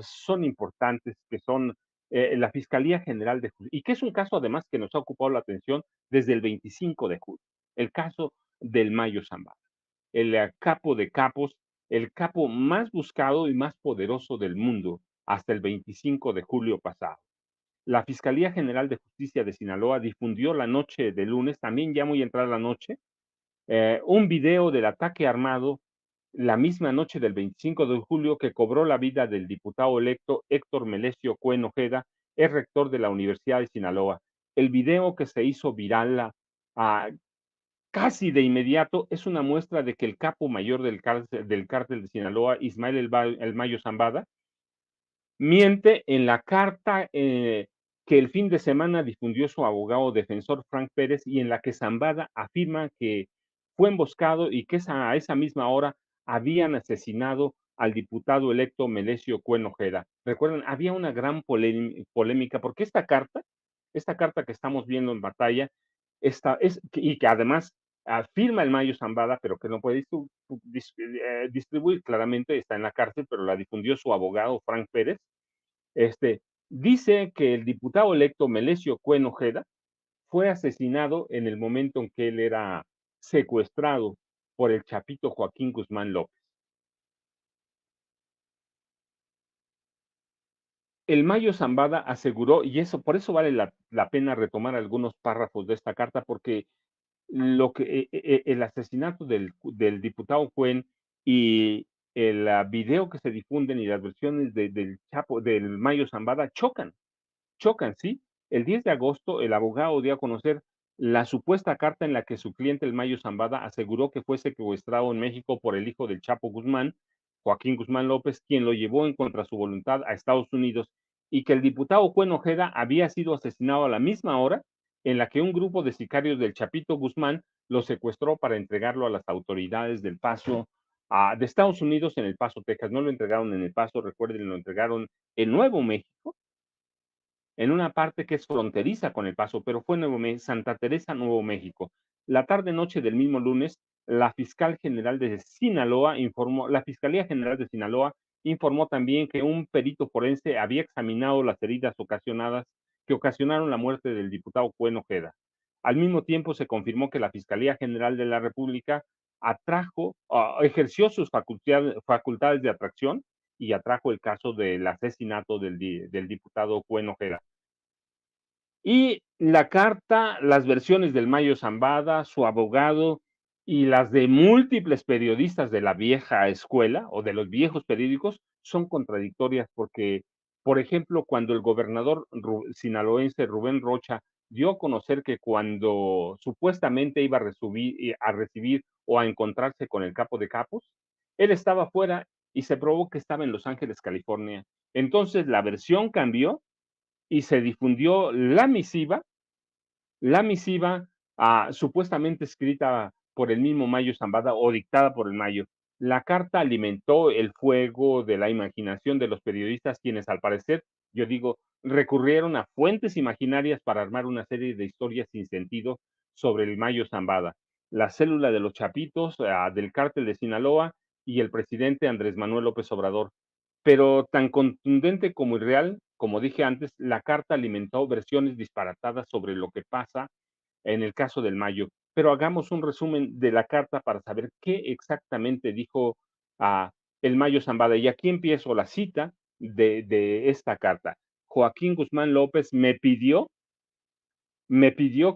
son importantes, que son la Fiscalía General de Justicia, y que es un caso además que nos ha ocupado la atención desde el 25 de julio, el caso del Mayo Zambada, el capo de capos, el capo más buscado y más poderoso del mundo hasta el 25 de julio pasado. La Fiscalía General de Justicia de Sinaloa difundió la noche de lunes, también ya muy entrada la noche, un video del ataque armado la misma noche del 25 de julio que cobró la vida del diputado electo Héctor Melesio Cuen Ojeda, es rector de la Universidad de Sinaloa. El video que se hizo viral casi de inmediato es una muestra de que el capo mayor del cártel de Sinaloa, Ismael el Mayo Zambada, miente en la carta que el fin de semana difundió su abogado defensor Frank Pérez y en la que Zambada afirma que fue emboscado y que a esa misma hora habían asesinado al diputado electo Melesio Cuen Ojeda. Recuerden, había una gran polémica porque esta carta que estamos viendo en batalla, y que además firma el Mayo Zambada, pero que no puede distribuir claramente, está en la cárcel, pero la difundió su abogado Frank Pérez. Este, Dice que el diputado electo Melesio Cuen Ojeda fue asesinado en el momento en que él era secuestrado por el chapito Joaquín Guzmán López. El Mayo Zambada aseguró, y eso por eso vale la pena retomar algunos párrafos de esta carta, porque el asesinato del diputado Cuen y el video que se difunden y las versiones del Chapo, del Mayo Zambada chocan, ¿sí? El 10 de agosto, el abogado dio a conocer la supuesta carta en la que su cliente, el Mayo Zambada, aseguró que fue secuestrado en México por el hijo del Chapo Guzmán, Joaquín Guzmán López, quien lo llevó en contra su voluntad a Estados Unidos, y que el diputado Cuen Ojeda había sido asesinado a la misma hora en la que un grupo de sicarios del Chapito Guzmán lo secuestró para entregarlo a las autoridades del Paso, de Estados Unidos en El Paso, Texas. No lo entregaron en El Paso, recuerden, lo entregaron en Nuevo México, en una parte que es fronteriza con El Paso, pero fue Santa Teresa, Nuevo México. La tarde-noche del mismo lunes, la Fiscalía General de Sinaloa informó también que un perito forense había examinado las heridas que ocasionaron la muerte del diputado Cuen Ojeda. Al mismo tiempo, se confirmó que la Fiscalía General de la República ejerció sus facultades de atracción y atrajo el caso del asesinato del diputado Cuen Ojeda. Y la carta, las versiones del Mayo Zambada, su abogado y las de múltiples periodistas de la vieja escuela o de los viejos periódicos son contradictorias porque, por ejemplo, cuando el gobernador sinaloense Rubén Rocha dio a conocer que cuando supuestamente iba a recibir o a encontrarse con el capo de capos, él estaba fuera y se probó que estaba en Los Ángeles, California. Entonces la versión cambió y se difundió la misiva supuestamente escrita por el mismo Mayo Zambada o dictada por el Mayo. La carta alimentó el fuego de la imaginación de los periodistas, quienes al parecer, yo digo, recurrieron a fuentes imaginarias para armar una serie de historias sin sentido sobre el Mayo Zambada, la célula de los Chapitos, del cártel de Sinaloa y el presidente Andrés Manuel López Obrador. Pero tan contundente como irreal, como dije antes, la carta alimentó versiones disparatadas sobre lo que pasa en el caso del Mayo. Pero hagamos un resumen de la carta para saber qué exactamente dijo uh, el Mayo Zambada. Y aquí empiezo la cita de esta carta. Joaquín Guzmán López me pidió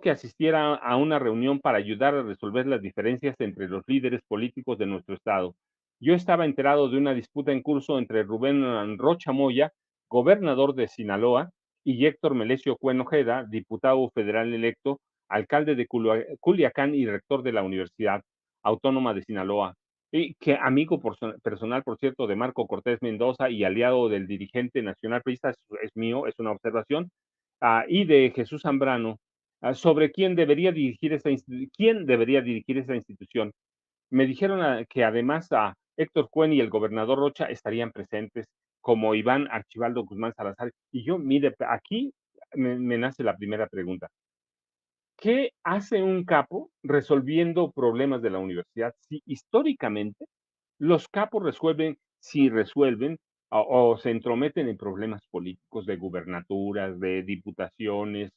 que asistiera a una reunión para ayudar a resolver las diferencias entre los líderes políticos de nuestro estado. Yo estaba enterado de una disputa en curso entre Rubén Rocha Moya, gobernador de Sinaloa, y Héctor Melesio Cuen Ojeda, diputado federal electo, alcalde de Culiacán y rector de la Universidad Autónoma de Sinaloa, y que amigo personal, por cierto, de Marco Cortés Mendoza y aliado del dirigente nacional priista, es mío, es una observación, y de Jesús Zambrano, sobre quién debería dirigir esa institución. Me dijeron que además Héctor Cuen y el gobernador Rocha estarían presentes, como Iván Archibaldo Guzmán Salazar. Y yo, mire, aquí me nace la primera pregunta. ¿Qué hace un capo resolviendo problemas de la universidad si históricamente los capos resuelven, si resuelven, o se entrometen en problemas políticos de gubernaturas, de diputaciones,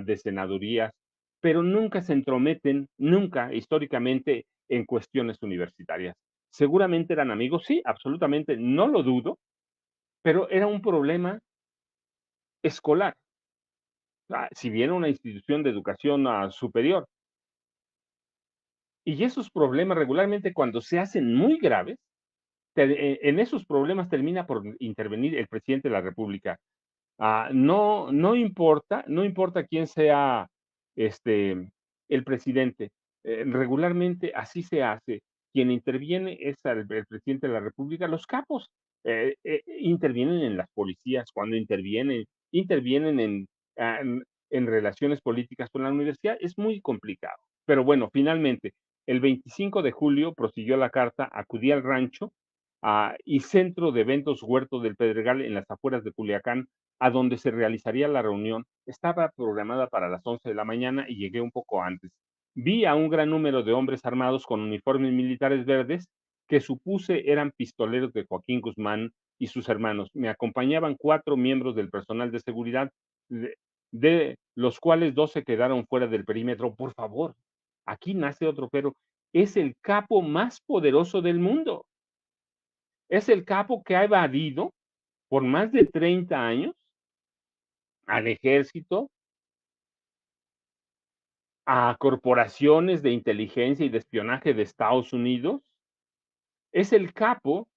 de senadurías, pero nunca se entrometen, nunca históricamente, en cuestiones universitarias. Seguramente eran amigos, sí, absolutamente, no lo dudo, pero era un problema escolar. Si bien una institución de educación superior. Y esos problemas regularmente cuando se hacen muy graves, en esos problemas termina por intervenir el presidente de la República. No importa quién sea, el presidente, regularmente así se hace. Quien interviene es el presidente de la república. Los capos, intervienen en las policías, cuando intervienen en relaciones políticas con la universidad, es muy complicado. Pero bueno, finalmente, el 25 de julio prosiguió la carta, acudí al rancho, y centro de eventos Huerto del Pedregal en las afueras de Culiacán, a donde se realizaría la reunión. Estaba programada para las 11 de la mañana y llegué un poco antes. Vi a un gran número de hombres armados con uniformes militares verdes que supuse eran pistoleros de Joaquín Guzmán y sus hermanos. Me acompañaban 4 miembros del personal de seguridad, de los cuales 2 se quedaron fuera del perímetro. Por favor, aquí nace otro pero. Es el capo más poderoso del mundo. Es el capo que ha evadido por más de 30 años al ejército, a corporaciones de inteligencia y de espionaje de Estados Unidos. Es el capo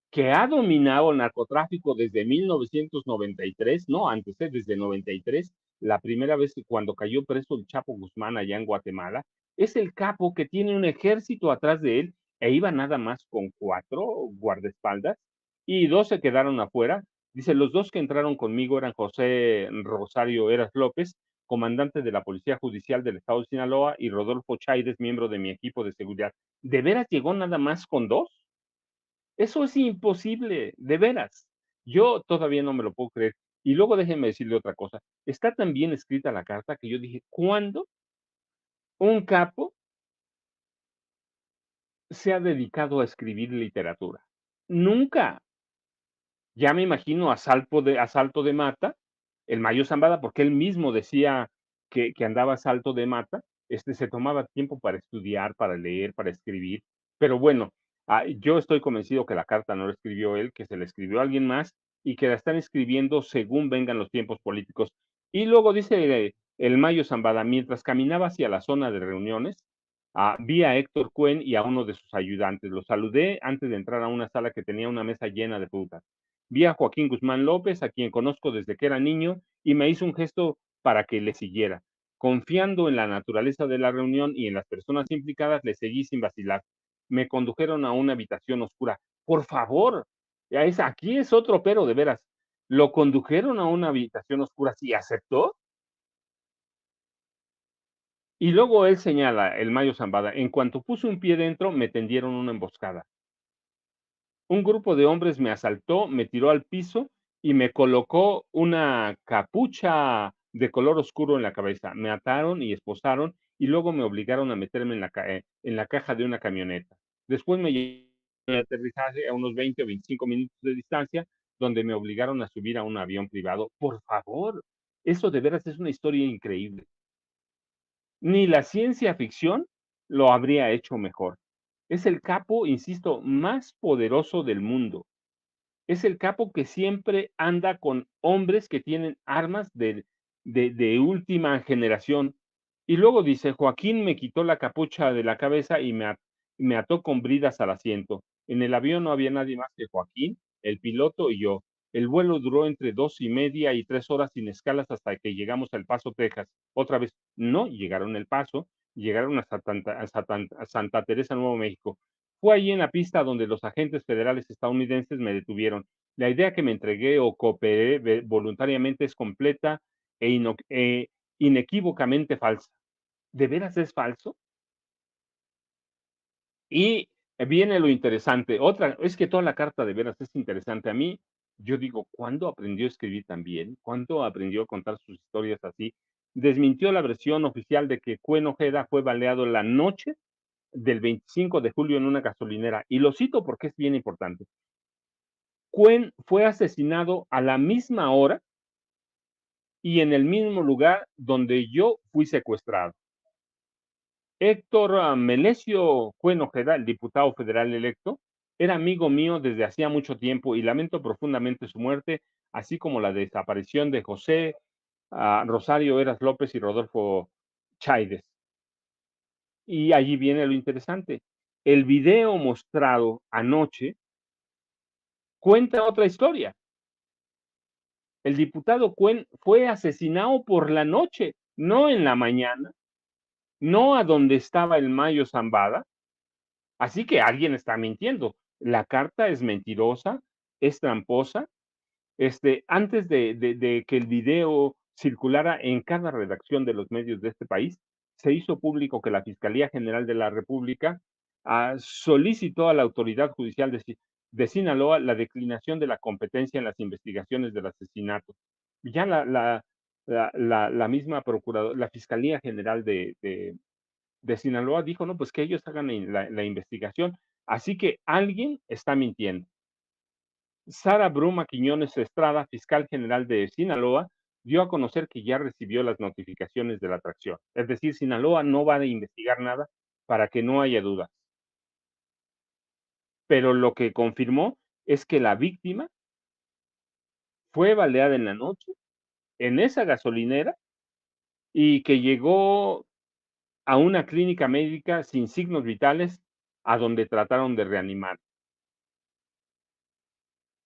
que ha dominado el narcotráfico desde 1993, no antes, desde 93, la primera vez que cuando cayó preso el Chapo Guzmán allá en Guatemala. Es el capo que tiene un ejército atrás de él e iba nada más con 4 guardaespaldas y 2 se quedaron afuera. Dice, los 2 que entraron conmigo eran José Rosario Eras López, comandante de la Policía Judicial del Estado de Sinaloa, y Rodolfo Chaides, miembro de mi equipo de seguridad. ¿De veras llegó nada más con 2? Eso es imposible, de veras. Yo todavía no me lo puedo creer. Y luego déjenme decirle otra cosa. Está tan bien escrita la carta que yo dije, ¿cuándo un capo se ha dedicado a escribir literatura? Nunca. Ya me imagino a Salto de Mata, el Mayo Zambada, porque él mismo decía que andaba a salto de mata, se tomaba tiempo para estudiar, para leer, para escribir. Pero bueno, yo estoy convencido que la carta no la escribió él, que se la escribió a alguien más y que la están escribiendo según vengan los tiempos políticos. Y luego dice el Mayo Zambada, mientras caminaba hacia la zona de reuniones, vi a Héctor Cuen y a uno de sus ayudantes. Los saludé antes de entrar a una sala que tenía una mesa llena de frutas. Vi a Joaquín Guzmán López, a quien conozco desde que era niño, y me hizo un gesto para que le siguiera. Confiando en la naturaleza de la reunión y en las personas implicadas, le seguí sin vacilar. Me condujeron a una habitación oscura. Por favor, aquí es otro pero de veras. Lo condujeron a una habitación oscura, ¿sí aceptó? Y luego él señala, el Mayo Zambada, en cuanto puse un pie dentro, me tendieron una emboscada. Un grupo de hombres me asaltó, me tiró al piso y me colocó una capucha de color oscuro en la cabeza. Me ataron y esposaron y luego me obligaron a meterme en la caja de una camioneta. Después me llevaron a aterrizaje a unos 20 o 25 minutos de distancia, donde me obligaron a subir a un avión privado. Por favor, eso de veras es una historia increíble. Ni la ciencia ficción lo habría hecho mejor. Es el capo, insisto, más poderoso del mundo. Es el capo que siempre anda con hombres que tienen armas de última generación. Y luego dice, Joaquín me quitó la capucha de la cabeza y me ató con bridas al asiento. En el avión no había nadie más que Joaquín, el piloto y yo. El vuelo duró entre 2:30 y 3 horas sin escalas hasta que llegamos a El Paso, Texas. Otra vez, no llegaron a El Paso, llegaron a Santa Teresa, Nuevo México. Fue allí en la pista donde los agentes federales estadounidenses me detuvieron. La idea que me entregué o cooperé voluntariamente es completa e inequívocamente falsa. ¿De veras es falso? Y viene lo interesante. Otra, es que toda la carta de veras es interesante. A mí, yo digo, ¿cuándo aprendió a escribir tan bien? ¿Cuándo aprendió a contar sus historias así? Desmintió la versión oficial de que Cuen Ojeda fue baleado la noche del 25 de julio en una gasolinera. Y lo cito porque es bien importante. Cuen fue asesinado a la misma hora y en el mismo lugar donde yo fui secuestrado. Héctor Melesio Cuen Ojeda, el diputado federal electo, era amigo mío desde hacía mucho tiempo y lamento profundamente su muerte, así como la desaparición de José Rosario Eras López y Rodolfo Chaides. Y allí viene lo interesante. El video mostrado anoche cuenta otra historia. El diputado Cuen fue asesinado por la noche, no en la mañana, no a donde estaba el Mayo Zambada. Así que alguien está mintiendo. La carta es mentirosa, es tramposa. Antes de que el video circulara en cada redacción de los medios de este país, se hizo público que la Fiscalía General de la República solicitó a la autoridad judicial de Sinaloa la declinación de la competencia en las investigaciones del asesinato. Ya la misma procuradora, la Fiscalía General de Sinaloa dijo, no, pues que ellos hagan la investigación. Así que alguien está mintiendo. Sara Bruma Quiñones Estrada, fiscal general de Sinaloa, dio a conocer que ya recibió las notificaciones de la atracción. Es decir, Sinaloa no va a investigar nada para que no haya dudas. Pero lo que confirmó es que la víctima fue baleada en la noche en esa gasolinera y que llegó a una clínica médica sin signos vitales a donde trataron de reanimar.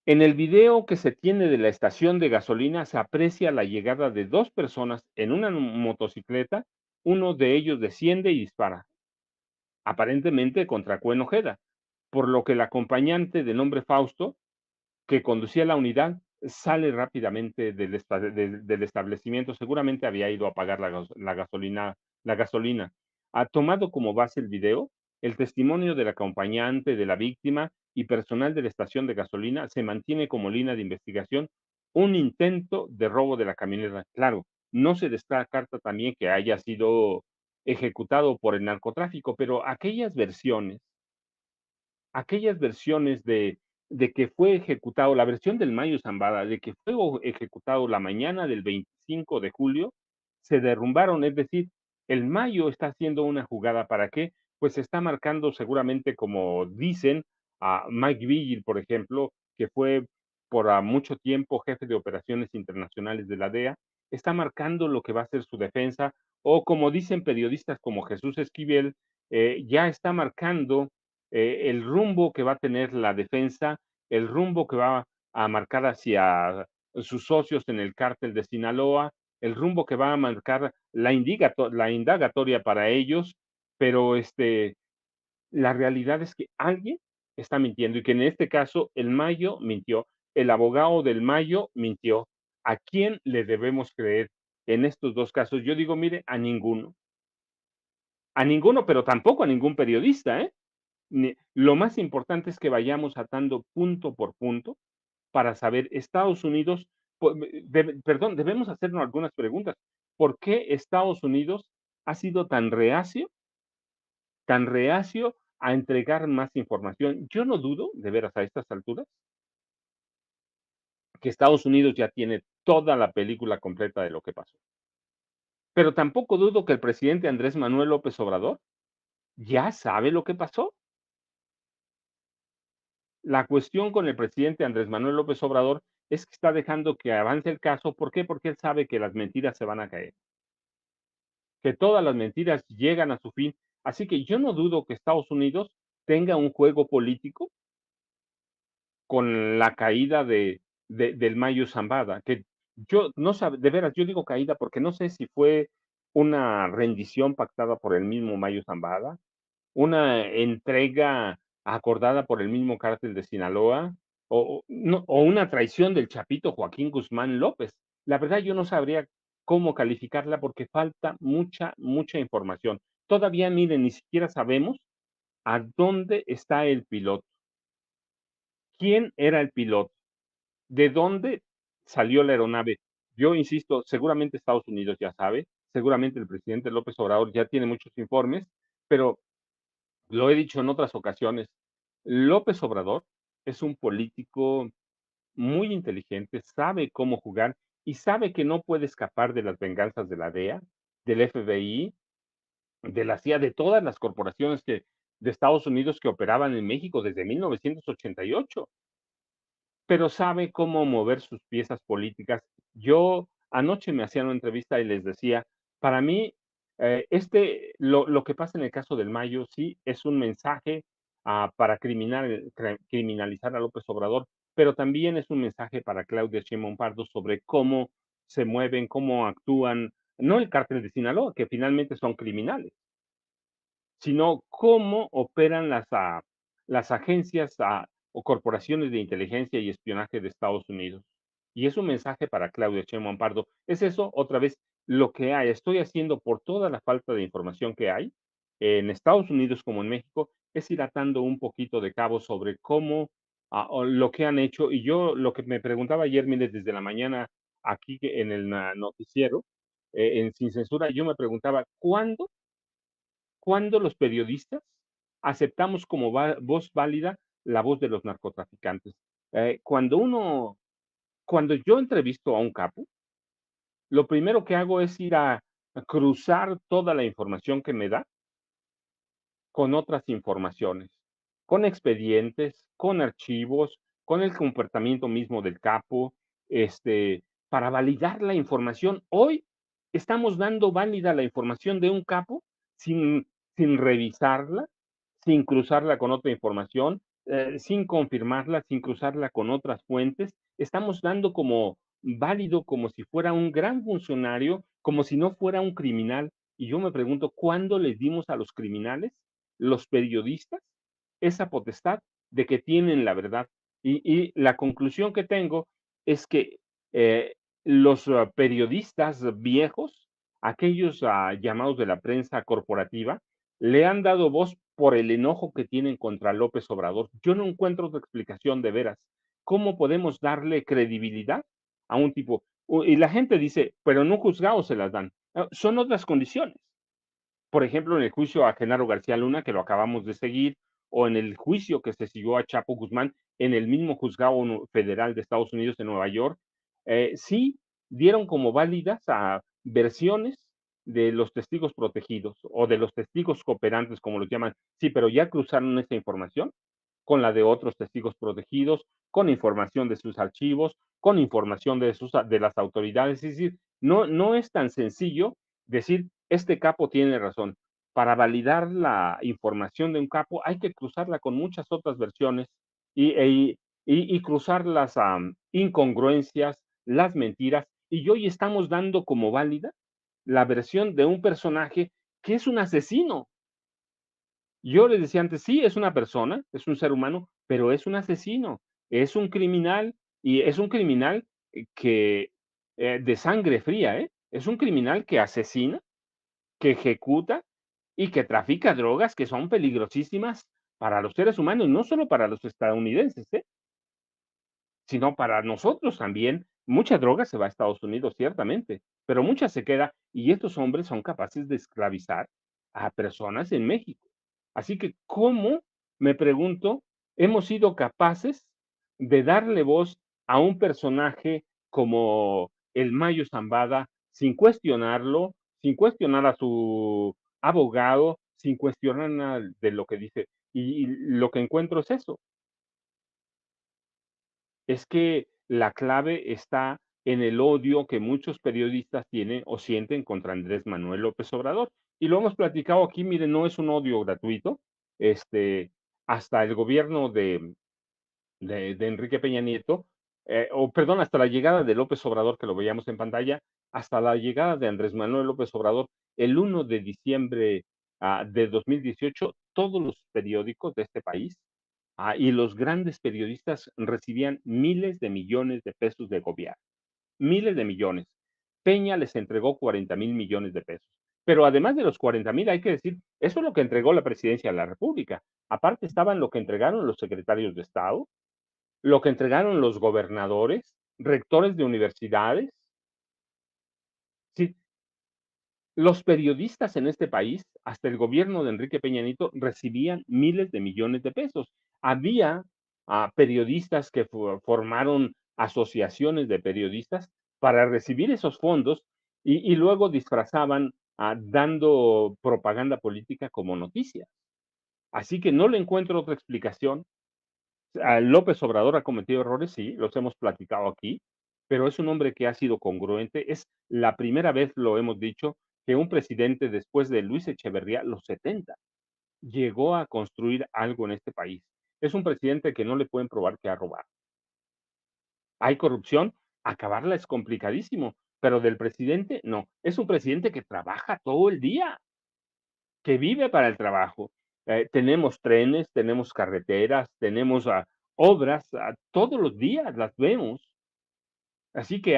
En el video que se tiene de la estación de gasolina se aprecia la llegada de dos personas en una motocicleta, uno de ellos desciende y dispara, aparentemente contra Cuen Ojeda, por lo que el acompañante de nombre Fausto, que conducía la unidad, sale rápidamente del establecimiento, seguramente había ido a pagar la gasolina. Ha tomado como base el video, el testimonio del acompañante de la víctima y personal de la estación de gasolina se mantiene como línea de investigación un intento de robo de la camioneta. Claro, no se descarta también que haya sido ejecutado por el narcotráfico, pero aquellas versiones de que fue ejecutado, la versión del Mayo Zambada, de que fue ejecutado la mañana del 25 de julio, se derrumbaron, es decir, el Mayo está haciendo una jugada para qué, pues está marcando seguramente, como dicen, a Mike Vigil, por ejemplo, que fue por mucho tiempo jefe de operaciones internacionales de la DEA, está marcando lo que va a ser su defensa, o como dicen periodistas como Jesús Esquivel, ya está marcando el rumbo que va a tener la defensa, el rumbo que va a marcar hacia sus socios en el cártel de Sinaloa, el rumbo que va a marcar la indagatoria para ellos, pero la realidad es que alguien está mintiendo y que en este caso el Mayo mintió, el abogado del Mayo mintió. ¿A quién le debemos creer en estos dos casos? Yo digo, mire, a ninguno, pero tampoco a ningún periodista, ¿eh? Lo más importante es que vayamos atando punto por punto para saber Estados Unidos, perdón, debemos hacernos algunas preguntas. ¿Por qué Estados Unidos ha sido tan reacio a entregar más información? Yo no dudo, de veras, a estas alturas, que Estados Unidos ya tiene toda la película completa de lo que pasó. Pero tampoco dudo que el presidente Andrés Manuel López Obrador ya sabe lo que pasó. La cuestión con el presidente Andrés Manuel López Obrador es que está dejando que avance el caso. ¿Por qué? Porque él sabe que las mentiras se van a caer, que todas las mentiras llegan a su fin. Así que yo no dudo que Estados Unidos tenga un juego político con la caída del Mayo Zambada, que yo no sabe, de veras, yo digo caída porque no sé si fue una rendición pactada por el mismo Mayo Zambada, una entrega acordada por el mismo cártel de Sinaloa no, o una traición del Chapito Joaquín Guzmán López. La verdad yo no sabría cómo calificarla porque falta mucha información. Todavía, miren, ni siquiera sabemos a dónde está el piloto, quién era el piloto, de dónde salió la aeronave. Yo insisto, seguramente Estados Unidos ya sabe, seguramente el presidente López Obrador ya tiene muchos informes, pero lo he dicho en otras ocasiones, López Obrador es un político muy inteligente, sabe cómo jugar y sabe que no puede escapar de las venganzas de la DEA, del FBI, de la CIA, de todas las corporaciones de Estados Unidos que operaban en México desde 1988, pero sabe cómo mover sus piezas políticas. Yo anoche me hacían una entrevista y les decía, para mí, lo que pasa en el caso del Mayo sí es un mensaje para criminalizar a López Obrador, pero también es un mensaje para Claudia Sheinbaum Pardo sobre cómo se mueven, cómo actúan, no el cártel de Sinaloa, que finalmente son criminales, sino cómo operan las agencias o corporaciones de inteligencia y espionaje de Estados Unidos. Y es un mensaje para Claudia Sheinbaum Pardo. Es eso, otra vez, lo que hay. Estoy haciendo por toda la falta de información que hay en Estados Unidos como en México, es ir atando un poquito de cabo sobre cómo o lo que han hecho. Y yo lo que me preguntaba ayer, mire, desde la mañana aquí en el noticiero, en Sin Censura, yo me preguntaba, ¿cuándo los periodistas aceptamos como voz válida la voz de los narcotraficantes? Cuando yo entrevisto a un capo, lo primero que hago es ir a cruzar toda la información que me da con otras informaciones, con expedientes, con archivos, con el comportamiento mismo del capo, para validar la información. Hoy estamos dando válida la información de un capo sin, sin revisarla, sin cruzarla con otra información, sin confirmarla, sin cruzarla con otras fuentes. Estamos dando como válido como si fuera un gran funcionario, como si no fuera un criminal. Y yo me pregunto, ¿cuándo les dimos a los criminales, los periodistas, esa potestad de que tienen la verdad? Y la conclusión que tengo es que los periodistas viejos, aquellos llamados de la prensa corporativa, le han dado voz por el enojo que tienen contra López Obrador. Yo no encuentro otra explicación de veras. ¿Cómo podemos darle credibilidad a un tipo? Y la gente dice, pero en un juzgado se las dan. Son otras condiciones. Por ejemplo, en el juicio a Genaro García Luna, que lo acabamos de seguir, o en el juicio que se siguió a Chapo Guzmán en el mismo juzgado federal de Estados Unidos en Nueva York, sí dieron como válidas a versiones de los testigos protegidos o de los testigos cooperantes, como los llaman. Sí, pero ya cruzaron esa información con la de otros testigos protegidos, con información de sus archivos, con información de las autoridades. Es decir, no es tan sencillo decir, este capo tiene razón. Para validar la información de un capo hay que cruzarla con muchas otras versiones y cruzar las incongruencias, las mentiras. Y hoy estamos dando como válida la versión de un personaje que es un asesino. Yo les decía antes, sí, es una persona, es un ser humano, pero es un asesino, es un criminal y es un criminal que de sangre fría, ¿eh? Es un criminal que asesina, que ejecuta y que trafica drogas que son peligrosísimas para los seres humanos, no solo para los estadounidenses, ¿eh? Sino para nosotros también. Mucha droga se va a Estados Unidos, ciertamente, pero mucha se queda y estos hombres son capaces de esclavizar a personas en México. Así que, ¿cómo, me pregunto, hemos sido capaces de darle voz a un personaje como el Mayo Zambada sin cuestionarlo, sin cuestionar a su abogado, sin cuestionar nada de lo que dice? Y lo que encuentro es eso, es que la clave está en el odio que muchos periodistas tienen o sienten contra Andrés Manuel López Obrador. Y lo hemos platicado aquí, miren, no es un odio gratuito. Este, hasta el gobierno de Enrique Peña Nieto, o perdón, hasta la llegada de López Obrador, que lo veíamos en pantalla, hasta la llegada de Andrés Manuel López Obrador, el 1 de diciembre de 2018, todos los periódicos de este país y los grandes periodistas recibían miles de millones de pesos de gobierno, miles de millones. Peña les entregó 40,000 millones de pesos. Pero además de los 40,000, hay que decir, eso es lo que entregó la presidencia de la República. Aparte estaban lo que entregaron los secretarios de Estado, lo que entregaron los gobernadores, rectores de universidades. Sí, los periodistas en este país, hasta el gobierno de Enrique Peña Nieto, recibían miles de millones de pesos. Había periodistas que formaron asociaciones de periodistas para recibir esos fondos y luego disfrazaban dando propaganda política como noticia. Así que no le encuentro otra explicación. López Obrador ha cometido errores, sí, los hemos platicado aquí, pero es un hombre que ha sido congruente. Es la primera vez, lo hemos dicho, que un presidente después de Luis Echeverría, los 70, llegó a construir algo en este país. Es un presidente que no le pueden probar que ha robado. Hay corrupción, acabarla es complicadísimo, pero del presidente no. Es un presidente que trabaja todo el día, que vive para el trabajo. Tenemos trenes, tenemos carreteras, tenemos obras, todos los días las vemos. Así que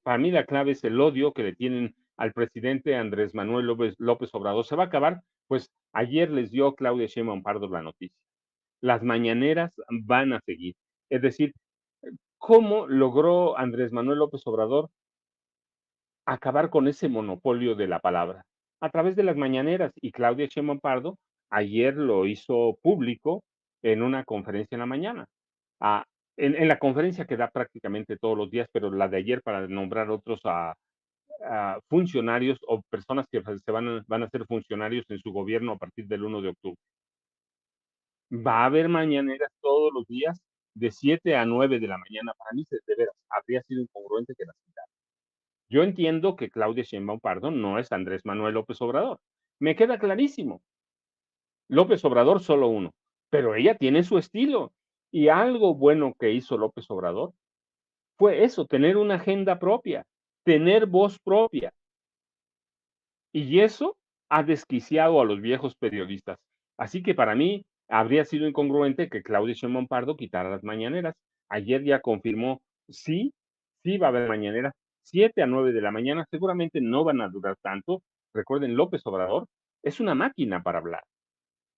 para mí la clave es el odio que le tienen al presidente Andrés Manuel López Obrador. ¿Se va a acabar? Pues ayer les dio Claudia Sheinbaum Pardo la noticia. Las mañaneras van a seguir. Es decir, ¿cómo logró Andrés Manuel López Obrador acabar con ese monopolio de la palabra? A través de las mañaneras. Y Claudia Sheinbaum Pardo ayer lo hizo público en una conferencia en la mañana. Ah, en la conferencia que da prácticamente todos los días, pero la de ayer para nombrar otros funcionarios o personas que van a ser funcionarios en su gobierno a partir del 1 de octubre. Va a haber mañaneras todos los días de 7 a 9 de la mañana. Para mí, de veras, habría sido incongruente que las quitara. Yo entiendo que Claudia Sheinbaum Pardo no es Andrés Manuel López Obrador. Me queda clarísimo. López Obrador solo uno, pero ella tiene su estilo. Y algo bueno que hizo López Obrador fue eso, tener una agenda propia, tener voz propia. Y eso ha desquiciado a los viejos periodistas. Así que para mí habría sido incongruente que Claudia Sheinbaum Pardo quitara las mañaneras. Ayer ya confirmó, sí, sí va a haber mañaneras, 7 a 9 de la mañana, seguramente no van a durar tanto. Recuerden, López Obrador es una máquina para hablar,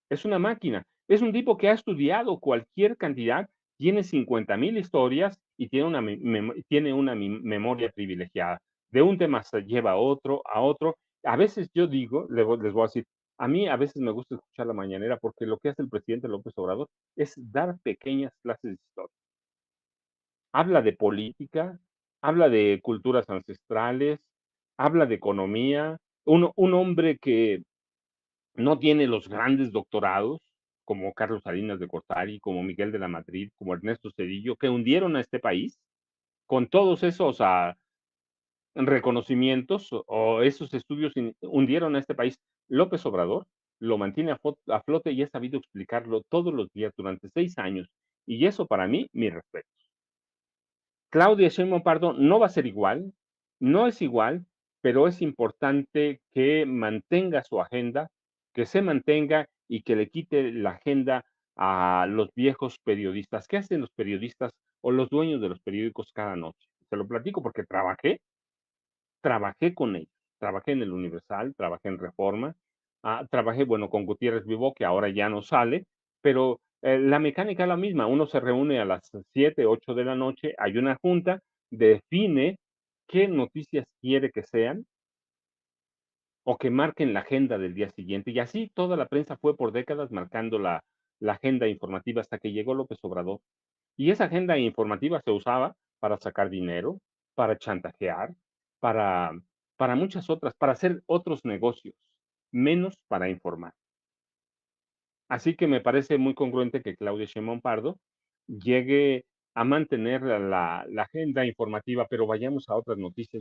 es una máquina, es un tipo que ha estudiado cualquier cantidad, tiene 50,000 historias y tiene una memoria privilegiada. De un tema se lleva a otro, a otro. A veces yo digo, les voy a decir, a mí a veces me gusta escuchar la mañanera porque lo que hace el presidente López Obrador es dar pequeñas clases de historia. Habla de política, habla de culturas ancestrales, habla de economía. Un hombre que no tiene los grandes doctorados, como Carlos Salinas de Gortari, como Miguel de la Madrid, como Ernesto Zedillo, que hundieron a este país con todos esos reconocimientos o esos estudios hundieron a este país. López Obrador lo mantiene a flote y ha sabido explicarlo todos los días durante 6 años. Y eso para mí, mi respeto. Claudia Sheinbaum Pardo no va a ser igual, no es igual, pero es importante que mantenga su agenda, que se mantenga y que le quite la agenda a los viejos periodistas. ¿Qué hacen los periodistas o los dueños de los periódicos cada noche? Se lo platico porque trabajé con ellos. Trabajé en el Universal, trabajé en Reforma, trabajé, bueno, con Gutiérrez Vivó, que ahora ya no sale, pero la mecánica es la misma. Uno se reúne a las 7, 8 de la noche, hay una junta, define qué noticias quiere que sean o que marquen la agenda del día siguiente. Y así toda la prensa fue por décadas marcando la agenda informativa hasta que llegó López Obrador. Y esa agenda informativa se usaba para sacar dinero, para chantajear, para, para muchas otras, para hacer otros negocios, menos para informar. Así que me parece muy congruente que Claudia Sheinbaum Pardo llegue a mantener la agenda informativa, pero vayamos a otras noticias.